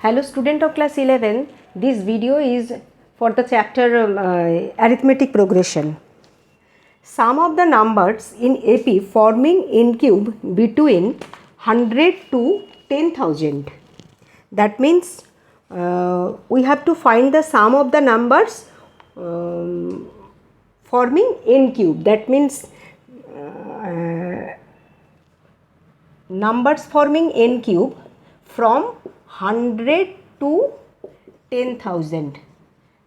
Hello student of class 11, this video is for the chapter arithmetic progression. Sum of the numbers in AP forming n cube between 100 to 10,000. That means we have to find the sum of the numbers forming n cube. That means numbers forming n cube from 100 to 10,000.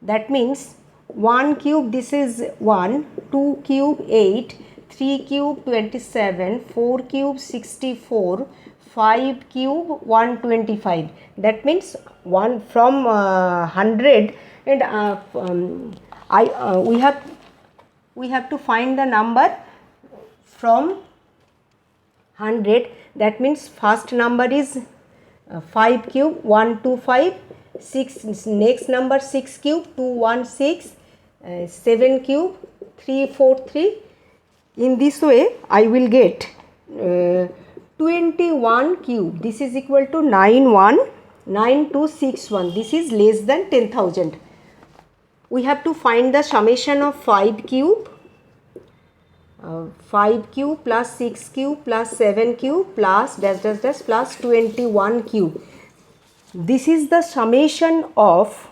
That means 1 cube, this is 1, 2 cube 8, 3 cube 27, 4 cube 64, 5 cube 125. That means 1 from 100 and we have to find the number from 100. That means first number is 5 cube 125, 6 next number 6 cube 216, 7 cube 343. In this way I will get 21 cube. This is equal to 919261. This is less than 10,000. We have to find the summation of 5 cube. 5 cube plus 6 cube plus 7 cube plus dash dash dash plus 21 cube. This is the summation of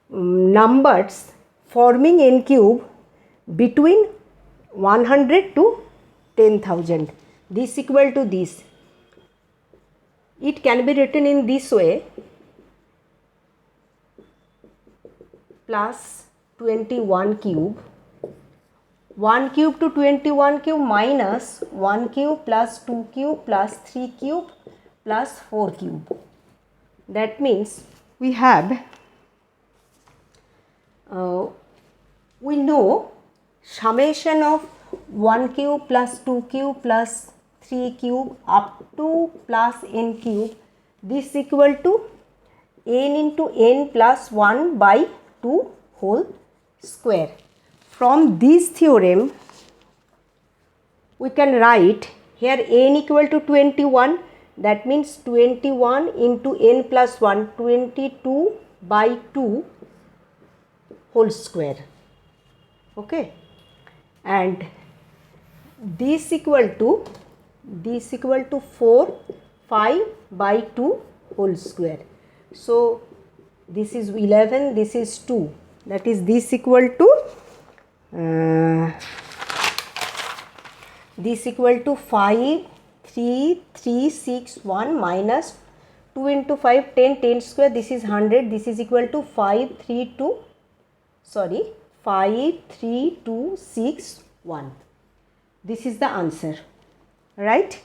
numbers forming n cube between 100 to 10,000. This equal to this. It can be written in this way: plus 21 cube. 1 cube to 21 cube minus 1 cube plus 2 cube plus 3 cube plus 4 cube. That means we have we know summation of 1 cube plus 2 cube plus 3 cube up to plus n cube. This equal to n into n plus 1 by 2 whole square. From this theorem, we can write here n equal to 21. That means 21 into n plus 1, 22 by 2 whole square. Okay. And this equal to 4, 5 by 2 whole square. So this is 11, this is 2. That is this equal to this equal to 5, 3, 3, 6, 1 minus 2 into 5, 10, 10 square. This is 100. This is equal to 5, 3, 2, 6, 1. This is the answer, right?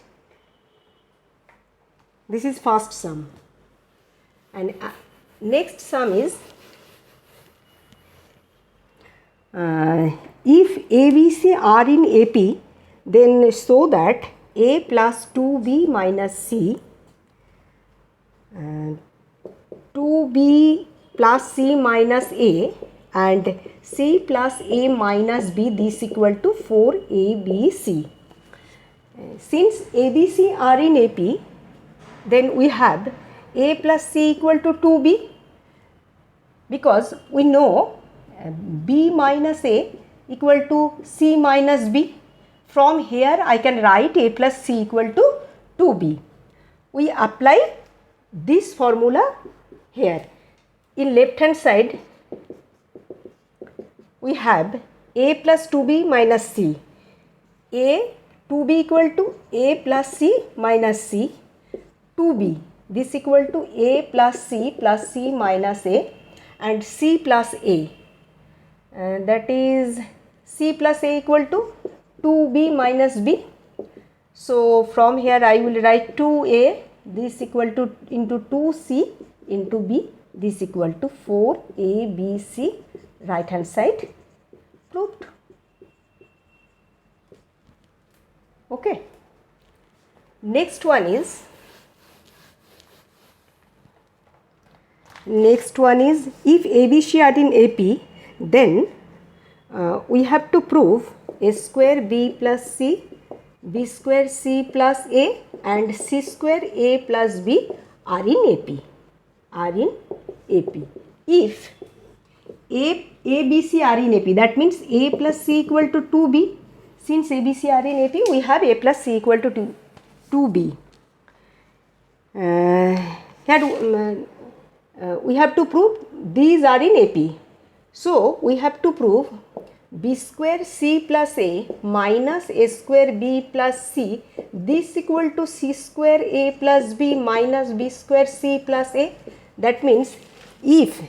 This is first sum. And next sum is if ABC are in AP, then so that A plus 2B minus C, 2B plus C minus A and C plus A minus B, this equal to 4ABC. Since ABC are in AP, then we have A plus C equal to 2B, because we know B minus A equal to C minus B. From here I can write A plus C equal to 2B. We apply this formula here. In left hand side we have A plus 2B minus C. A 2B equal to A plus C minus C. 2B, this equal to A plus C minus A, and C plus A. That is C plus A equal to 2B minus B. So from here I will write 2A, this equal to into 2C into B, this equal to 4ABC, right hand side proved. Okay. Next one is if ABC are in AP, then we have to prove A square B plus C, B square C plus A and C square A plus B are in AP. are in AP. If A, B, C are in AP, that means A plus C equal to 2B. Since A, B, C are in AP, we have A plus C equal to 2B. We have to prove these are in AP. So, we have to prove B square C plus A minus A square B plus C, this equal to C square A plus B minus B square C plus A. That means if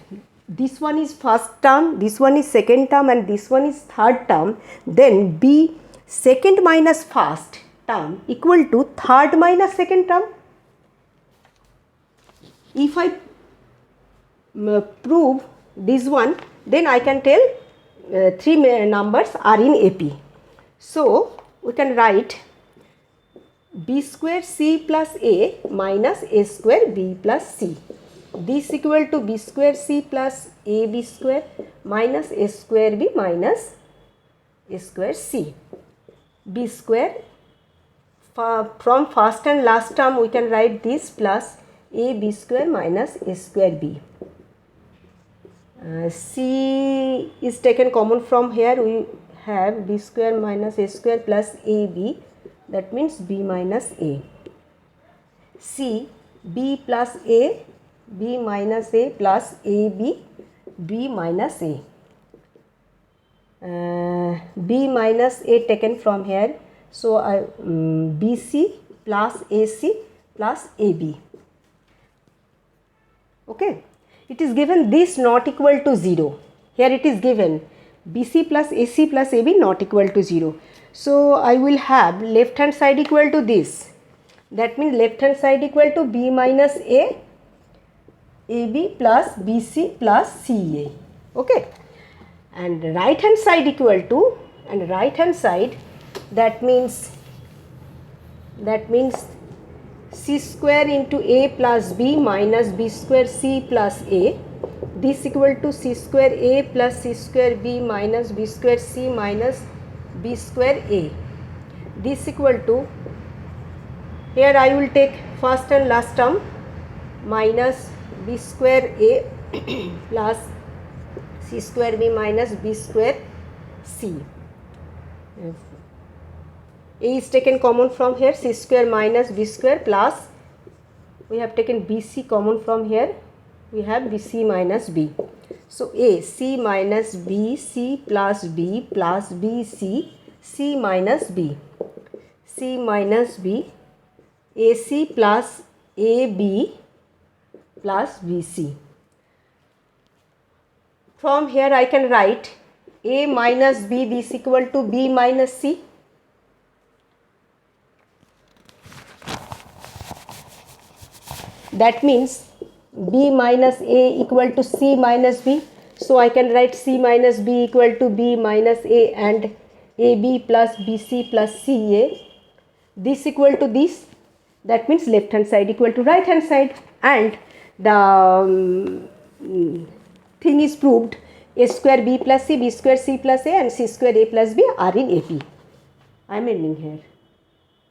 this one is first term, this one is second term and this one is third term, then B second minus first term equal to third minus second term. If I prove this one, then I can tell three numbers are in AP. So, we can write B square C plus A minus A square B plus C. This equal to B square C plus AB square minus A square B minus A square C. B square, from first and last term we can write this plus AB square minus A square B. C is taken common from here, we have B square minus A square plus AB, that means B minus A. C, B plus A, B minus A plus AB, B minus A. B minus A taken from here, so BC plus AC plus AB. Okay. It is given this not equal to 0. Here it is given BC plus AC plus AB not equal to 0. So, I will have left hand side equal to this. That means left hand side equal to B minus A, AB plus BC plus CA. Okay. And right hand side equal to, and right hand side, that means C square into A plus B minus B square C plus A, this equal to C square A plus C square B minus B square C minus B square A. This equal to, here I will take first and last term, minus B square A plus C square B minus B square C. A is taken common from here, C square minus B square plus, we have taken BC common from here, we have BC minus B. So, A, C minus B, C plus B plus BC, C minus B, C minus B, AC plus AB plus BC. From here I can write A minus B, this equal to B minus C. That means B minus A equal to C minus B. So, I can write C minus B equal to B minus A and AB plus BC plus CA. This equal to this. That means left hand side equal to right hand side. And the thing is proved. A square B plus C, B square C plus A and C square A plus B are in AP. I am ending here.